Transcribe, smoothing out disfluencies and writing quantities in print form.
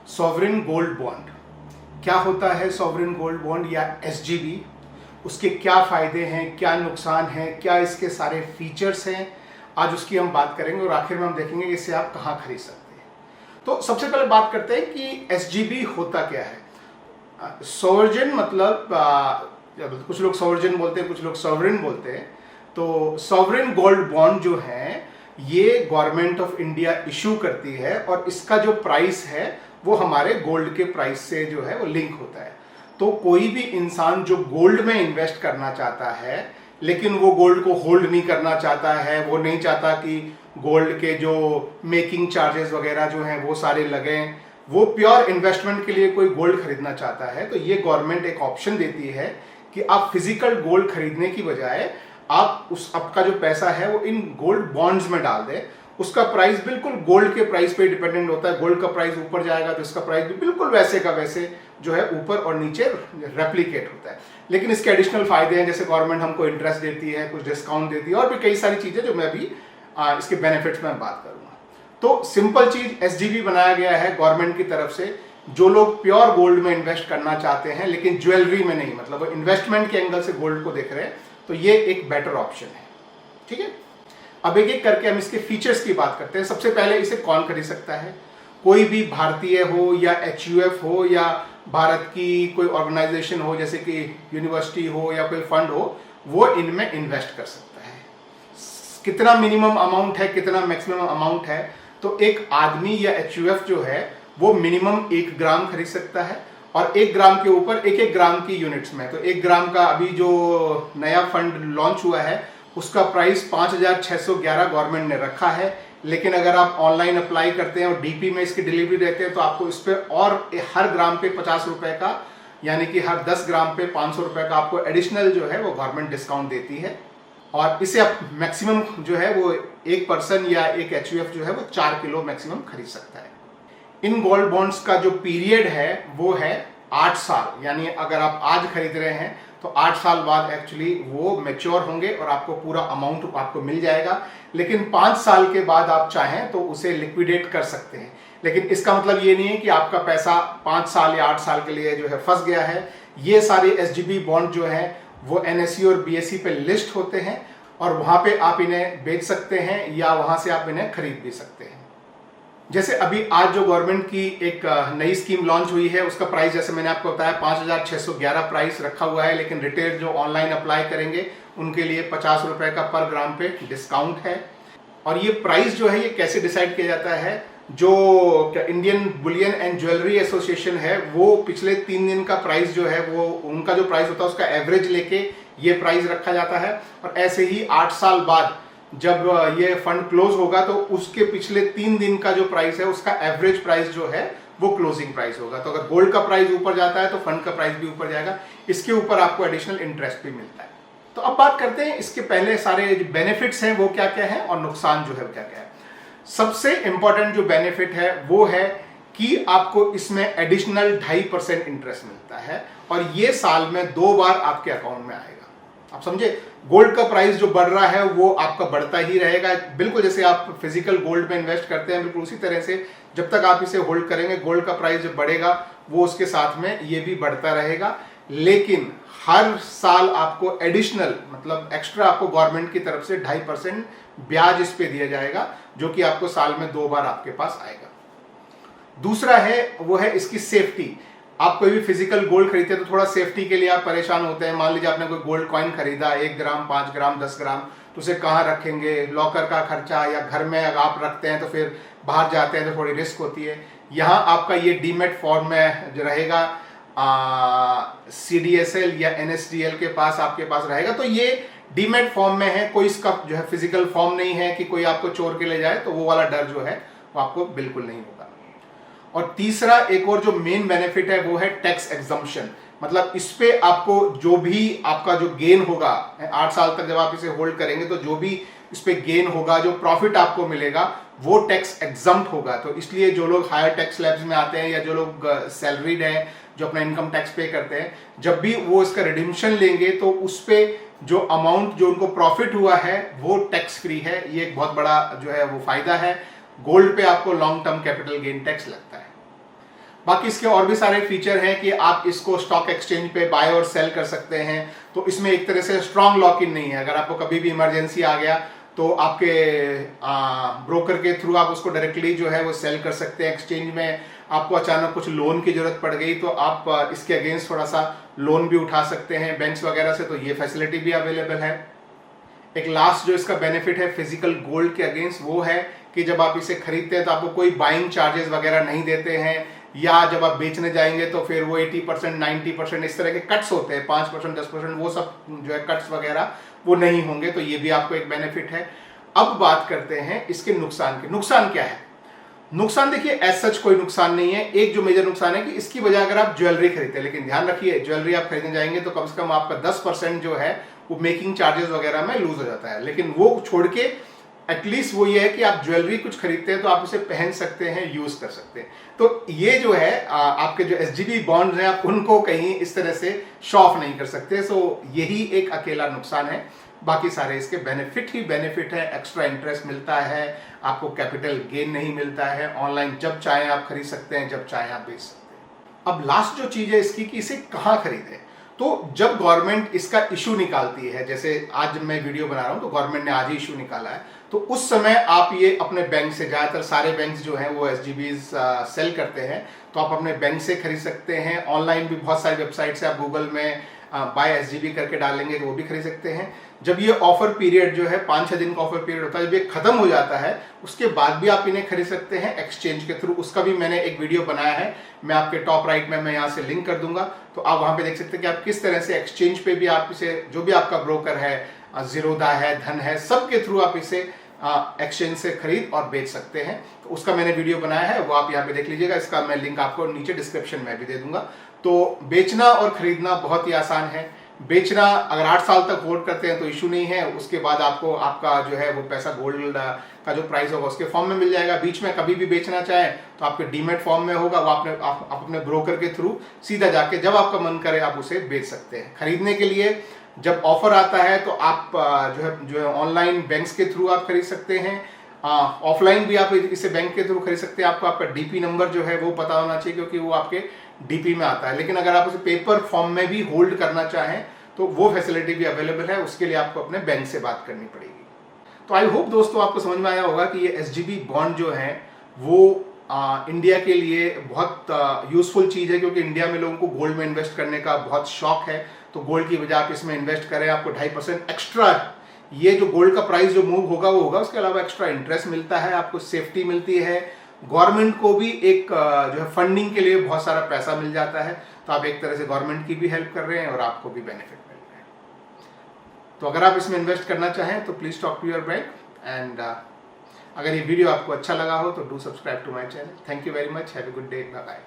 Sovereign gold bond क्या होता है? सॉवरेन गोल्ड बॉन्ड या एसजीबी, उसके क्या फायदे हैं, क्या नुकसान हैं, क्या इसके सारे फीचर्स हैं, आज उसकी हम बात करेंगे और आखिर में हम देखेंगे कि इसे आप कहाँ खरीद सकते हैं। तो सबसे पहले बात करते हैं कि एसजीबी होता क्या है। सॉवरेन मतलब कुछ लोग सॉवरेन बोलते हैं, कुछ लोग सॉवरेन बोलते हैं। तो सॉवरेन गोल्ड बॉन्ड जो है ये गवर्नमेंट ऑफ इंडिया इशू करती है और इसका जो प्राइस है वो हमारे गोल्ड के प्राइस से जो है वो लिंक होता है। तो कोई भी इंसान जो गोल्ड में इन्वेस्ट करना चाहता है लेकिन वो गोल्ड को होल्ड नहीं करना चाहता है, वो नहीं चाहता कि गोल्ड के जो मेकिंग चार्जेस वगैरह जो हैं वो सारे लगें, वो प्योर इन्वेस्टमेंट के लिए कोई गोल्ड खरीदना चाहता है, तो ये गवर्नमेंट एक ऑप्शन देती है कि आप फिजिकल गोल्ड खरीदने की बजाय आप आपका जो पैसा है वो इन गोल्ड बॉन्ड्स में डाल दें। उसका प्राइस बिल्कुल गोल्ड के प्राइस पे डिपेंडेंट होता है। गोल्ड का प्राइस ऊपर जाएगा तो इसका प्राइस भी बिल्कुल वैसे का वैसे जो है ऊपर और नीचे रेप्लिकेट होता है। लेकिन इसके एडिशनल फायदे हैं, जैसे गवर्नमेंट हमको इंटरेस्ट देती है, कुछ डिस्काउंट देती है और भी कई सारी चीजें जो मैं अभी इसके बेनिफिट्स में बात करूंगा। तो सिंपल चीज एसजीबी बनाया गया है गवर्नमेंट की तरफ से। जो लोग प्योर गोल्ड में इन्वेस्ट करना चाहते हैं लेकिन ज्वेलरी में नहीं, मतलब इन्वेस्टमेंट के एंगल से गोल्ड को देख रहे हैं, तो ये एक बेटर ऑप्शन है। ठीक है, अब एक एक करके हम इसके फीचर्स की बात करते हैं। सबसे पहले इसे कौन खरीद सकता है? कोई भी भारतीय हो या एचयूएफ हो या भारत की कोई ऑर्गेनाइजेशन हो, जैसे कि यूनिवर्सिटी हो या कोई फंड हो, वो इनमें इन्वेस्ट कर सकता है। कितना मिनिमम अमाउंट है, कितना मैक्सिमम अमाउंट है? तो एक आदमी या एचयूएफ जो है वो मिनिमम 1 ग्राम खरीद सकता है और 1 ग्राम के ऊपर 1-1 ग्राम की यूनिट्स में। तो 1 ग्राम का अभी जो नया फंड लॉन्च हुआ है उसका प्राइस 5,611 गवर्नमेंट ने रखा है। लेकिन अगर आप ऑनलाइन अप्लाई करते हैं और डीपी में इसकी डिलीवरी देते हैं तो आपको इस पर और हर ग्राम पे 50 रुपए का, यानी कि हर 10 ग्राम पे 500 रुपए का आपको एडिशनल जो है वो गवर्नमेंट डिस्काउंट देती है। और इसे आप मैक्सिमम जो है वो एक पर्सन या एक एचयूएफ जो है वो 4 किलो मैक्सिमम खरीद सकता है। इन गोल्ड बॉन्ड्स का जो पीरियड है वो है 8 साल, यानी अगर आप आज खरीद रहे हैं तो 8 साल बाद एक्चुअली वो मैच्योर होंगे और आपको पूरा अमाउंट आपको मिल जाएगा। लेकिन 5 साल के बाद आप चाहें तो उसे लिक्विडेट कर सकते हैं। लेकिन इसका मतलब ये नहीं है कि आपका पैसा 5 साल या 8 साल के लिए जो है फंस गया है। ये सारे एसजीबी बॉन्ड जो है वो एनएसई और बीएसई पे लिस्ट होते हैं और वहां पे आप इन्हें बेच सकते हैं या वहां से आप इन्हें खरीद भी सकते हैं। जैसे अभी आज जो गवर्नमेंट की एक नई स्कीम लॉन्च हुई है उसका प्राइस जैसे मैंने आपको बताया 5,611 प्राइस रखा हुआ है। लेकिन रिटेल जो ऑनलाइन अप्लाई करेंगे उनके लिए 50 रुपए का पर ग्राम पे डिस्काउंट है। और ये प्राइस जो है ये कैसे डिसाइड किया जाता है? जो Indian Boolean and jewellery association है वो पिछले 3 दिन का प्राइस जो है वो उनका जो प्राइस होता है उसका एवरेज लेके ये प्राइस रखा जाता है। और ऐसे ही 8 साल बाद जब ये फंड क्लोज होगा तो उसके पिछले 3 दिन का जो प्राइस है उसका एवरेज प्राइस जो है वो क्लोजिंग प्राइस होगा। तो अगर गोल्ड का प्राइस ऊपर जाता है तो फंड का प्राइस भी ऊपर जाएगा। इसके ऊपर आपको एडिशनल इंटरेस्ट भी मिलता है। तो अब बात करते हैं इसके पहले सारे जो बेनिफिट्स हैं वो क्या क्या है और नुकसान जो है वो क्या क्या है। सबसे इंपॉर्टेंट जो बेनिफिट है वो है कि आपको इसमें एडिशनल 2.5% इंटरेस्ट मिलता है और ये साल में 2 बार आपके अकाउंट में आएगा। आप समझे, गोल्ड का प्राइस जो बढ़ रहा है वो आपका बढ़ता ही रहेगा। बिल्कुल जैसे आप फिजिकल गोल्ड में इन्वेस्ट करते हैं बिल्कुल उसी तरह से जब तक आप इसे होल्ड करेंगे गोल्ड का प्राइस जब बढ़ेगा वो उसके साथ में ये भी बढ़ता रहेगा। लेकिन हर साल आपको एडिशनल मतलब एक्स्ट्रा आपको गवर्नमेंट की तरफ से 2.5% ब्याज इस पे दिया जाएगा जो कि आपको साल में 2 बार आपके पास आएगा। दूसरा है वो है इसकी सेफ्टी। आप कोई भी फिजिकल गोल्ड खरीदते हैं तो थोड़ा सेफ्टी के लिए आप परेशान होते हैं। मान लीजिए आपने कोई गोल्ड कॉइन खरीदा 1 ग्राम, 5 ग्राम, 10 ग्राम, तो उसे कहाँ रखेंगे, लॉकर का खर्चा, या घर में अगर आप रखते हैं तो फिर बाहर जाते हैं तो थोड़ी रिस्क होती है। यहाँ आपका ये डीमेट फॉर्म में जो रहेगा CDSL या NSDL के पास आपके पास रहेगा। तो ये डीमेट फॉर्म में है, कोई इसका जो है फिजिकल फॉर्म नहीं है कि कोई आपको चोर के ले जाए, तो वो वाला डर जो है वो आपको बिल्कुल नहीं होगा। और तीसरा एक और जो मेन बेनिफिट है वो है टैक्स एग्जम्पशन। मतलब इस पे आपको जो भी आपका जो गेन होगा 8 साल तक जब आप इसे होल्ड करेंगे तो जो भी इस पे गेन होगा, जो प्रॉफिट आपको मिलेगा वो टैक्स एग्जम्प्ट होगा। तो इसलिए जो लोग हायर टैक्स स्लैब्स में आते हैं या जो लोग सैलरीड हैं जो अपना इनकम टैक्स पे करते हैं, जब भी वो इसका रिडिम्पशन लेंगे तो उस पे जो अमाउंट जो उनको प्रॉफिट हुआ है वो टैक्स फ्री है। ये एक बहुत बड़ा जो है वो फायदा है। गोल्ड पे आपको long term capital gain tax लगता है। बाकी इसके और भी सारे फीचर हैं कि आप इसको स्टॉक एक्सचेंज पे बाय और सेल कर सकते हैं। तो इसमें एक तरह से स्ट्रांग लॉक इन नहीं है। अगर आपको कभी भी इमरजेंसी आ गया तो आपके ब्रोकर के थ्रू आप उसको डायरेक्टली जो है वो सेल कर सकते हैं। एक्सचेंज में आपको अचानक कुछ लोन की जरूरत पड़ गई तो आप इसके अगेंस्ट थोड़ा सा लोन भी उठा सकते हैं बैंक्स वगैरह से, तो ये फैसिलिटी भी अवेलेबल है। एक लास्ट जो इसका बेनिफिट है फिजिकल गोल्ड के अगेंस्ट वो है कि जब आप इसे खरीदते हैं तो आपको कोई बाइंग चार्जेस वगैरह नहीं देते हैं, या जब आप बेचने जाएंगे तो फिर वो 80% 90% इस तरह के कट्स होते हैं, 5% 10%, वो सब जो है कट्स वगैरह वो नहीं होंगे। तो ये भी आपको एक बेनिफिट है। अब बात करते हैं इसके नुकसान के। नुकसान क्या है? नुकसान देखिए एज सच कोई नुकसान नहीं है। एक जो मेजर नुकसान है कि इसकी वजह अगर आप ज्वेलरी खरीदते हैं, लेकिन ध्यान रखिए ज्वेलरी आप खरीदने जाएंगे तो कम से कम आपका 10% जो है वो मेकिंग चार्जेस वगैरह में लूज हो जाता है। लेकिन वो छोड़ के एटलीस्ट वो ये है कि आप ज्वेलरी कुछ खरीदते हैं तो आप उसे पहन सकते हैं, यूज कर सकते हैं। तो ये जो है आपके जो एसजीबी बॉन्ड्स हैं आप उनको कहीं इस तरह से शो ऑफ नहीं कर सकते। सो यही एक अकेला नुकसान है, बाकी सारे इसके बेनिफिट ही बेनिफिट है। एक्स्ट्रा इंटरेस्ट मिलता है, आपको कैपिटल गेन नहीं मिलता है, ऑनलाइन जब चाहे आप खरीद सकते हैं, जब चाहे आप बेच सकते हैं। अब लास्ट जो चीज है इसकी कि इसे कहाँ खरीदें, तो जब गवर्नमेंट इसका इशू निकालती है, जैसे आज मैं वीडियो बना रहा हूं तो गवर्नमेंट ने आज ही इशू निकाला है, तो उस समय आप ये अपने बैंक से, ज्यादातर सारे बैंक जो हैं वो एसजीबीज सेल करते हैं, तो आप अपने बैंक से खरीद सकते हैं। ऑनलाइन भी बहुत सारी वेबसाइट से आप गूगल में बाय एसजीबी करके डालेंगे तो वो भी खरीद सकते हैं। जब ये ऑफर पीरियड जो है 5-6 दिन का ऑफर पीरियड होता है, जब ये खत्म हो जाता है उसके बाद भी आप इन्हें खरीद सकते हैं एक्सचेंज के थ्रू। उसका भी मैंने एक वीडियो बनाया है, मैं आपके टॉप राइट में मैं यहाँ से लिंक कर दूंगा, तो आप वहां पे देख सकते हैं कि आप किस तरह से एक्सचेंज पे भी आप इसे, जो भी आपका ब्रोकर है, जीरोधा है, धन है, सबके थ्रू आप इसे एक्सचेंज से खरीद और बेच सकते हैं। तो उसका मैंने वीडियो बनाया है, वो आप यहाँ पे देख लीजिएगा। इसका मैं लिंक आपको नीचे डिस्क्रिप्शन में भी दे दूंगा। तो बेचना और खरीदना बहुत ही आसान है। बेचना अगर 8 साल तक होल्ड करते हैं तो इशू नहीं है, उसके बाद आपको आपका जो है वो पैसा गोल्ड का जो प्राइस होगा उसके फॉर्म में मिल जाएगा। बीच में कभी भी बेचना चाहे तो आपके डीमेट फॉर्म में होगा, वो आप अपने ब्रोकर के थ्रू सीधा जाके जब आपका मन करे आप उसे बेच सकते हैं। खरीदने के लिए जब ऑफर आता है तो आप जो है ऑनलाइन बैंक्स के थ्रू आप खरीद सकते हैं, ऑफलाइन भी आप इसे बैंक के थ्रू खरीद सकते हैं। आपको आपका डीपी नंबर जो है वो पता होना चाहिए क्योंकि वो आपके डीपी में आता है। लेकिन अगर आप उसे पेपर फॉर्म में भी होल्ड करना चाहें तो वो फैसिलिटी भी अवेलेबल है, उसके लिए आपको अपने बैंक से बात करनी पड़ेगी। तो आई होप दोस्तों आपको समझ में आया होगा कि ये एसजीबी बॉन्ड जो है वो इंडिया के लिए बहुत यूजफुल चीज है, क्योंकि इंडिया में लोगों को गोल्ड में इन्वेस्ट करने का बहुत शौक है। तो गोल्ड की वजह आप इसमें इन्वेस्ट करें, आपको 2.5% एक्स्ट्रा, ये जो गोल्ड का प्राइस जो मूव होगा वो होगा, उसके अलावा एक्स्ट्रा इंटरेस्ट मिलता है, आपको सेफ्टी मिलती है, गवर्नमेंट को भी एक जो है फंडिंग के लिए बहुत सारा पैसा मिल जाता है। तो आप एक तरह से गवर्नमेंट की भी हेल्प कर रहे हैं और आपको भी बेनिफिट मिल रहा है। तो अगर आप इसमें इन्वेस्ट करना चाहें तो please talk to your bank. And अगर ये वीडियो आपको अच्छा लगा हो तो do subscribe to my channel. Thank you very much, have a good day, bye bye.